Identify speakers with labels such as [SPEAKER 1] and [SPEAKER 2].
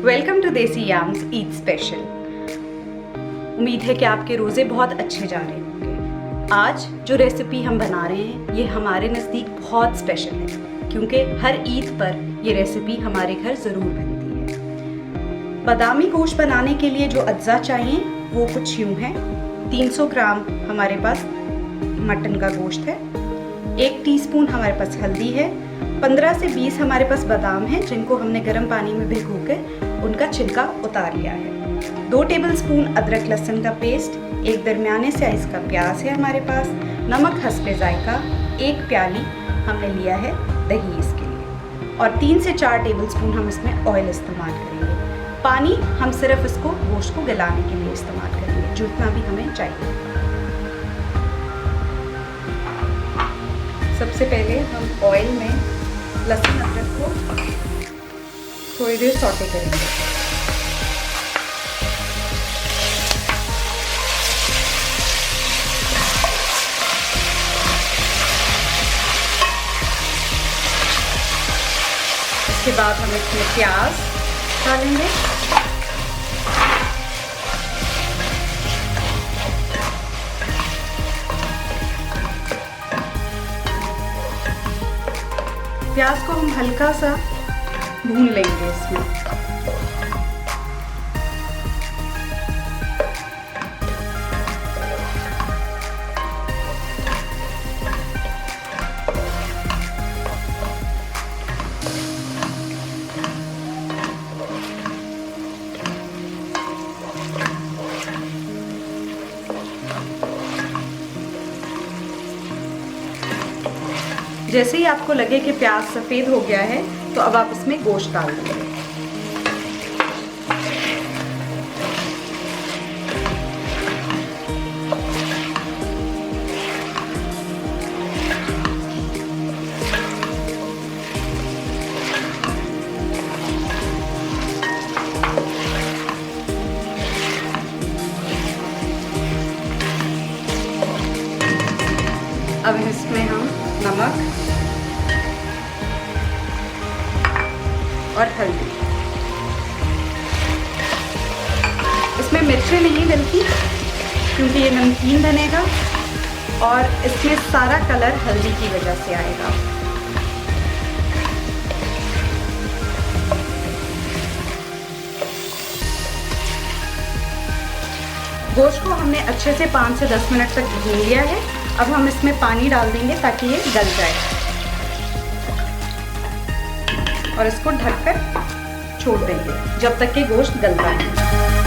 [SPEAKER 1] Welcome to देसी याम्स Eid special. उम्मीद है कि आपके रोज़े बहुत अच्छे जा रहे होंगे। आज जो रेसिपी हम बना रहे हैं ये हमारे नज़दीक बहुत स्पेशल है, क्योंकि हर ईद पर ये रेसिपी हमारे घर ज़रूर बनती है। बादामी गोश्त बनाने के लिए जो अज्जा चाहिए वो कुछ यूँ हैं। 300 ग्राम हमारे पास मटन का गोश्त है, 1 टीस्पून हमारे पास हल्दी है, 15 से 20 हमारे पास बादाम हैं जिनको हमने गर्म पानी में भिगो के उनका छिलका उतार लिया है, 2 टेबलस्पून अदरक लहसुन का पेस्ट, 1 दरमियाने साइज़ का प्याज है हमारे पास, नमक हस्बे जायका, 1 प्याली हमने लिया है दही इसके लिए, और 3 से 4 टेबलस्पून हम इसमें ऑयल इस्तेमाल करेंगे। पानी हम सिर्फ इसको गोश्त को गलाने के लिए इस्तेमाल करेंगे, जितना भी हमें चाहिए। सबसे पहले हम ऑयल में लहसुन अदरक को थोड़ी देर सौटे करेंगे। इसके बाद हम इसमें प्याज डालेंगे, प्याज को हम हल्का सा भून लेंगे इसमें। जैसे ही आपको लगे कि प्याज सफ़ेद हो गया है तो अब आप इसमें गोश्त डाल देंगे। अब इसमें हम नमक और हल्दी, इसमें मिर्चें नहीं डलती क्योंकि ये नमकीन बनेगा और इसमें सारा कलर हल्दी की वजह से आएगा। गोश्त को हमने अच्छे से 5 से 10 मिनट तक भून लिया है। अब हम इसमें पानी डाल देंगे ताकि ये गल जाए, और इसको ढककर छोड़ देंगे जब तक कि गोश्त गलता है।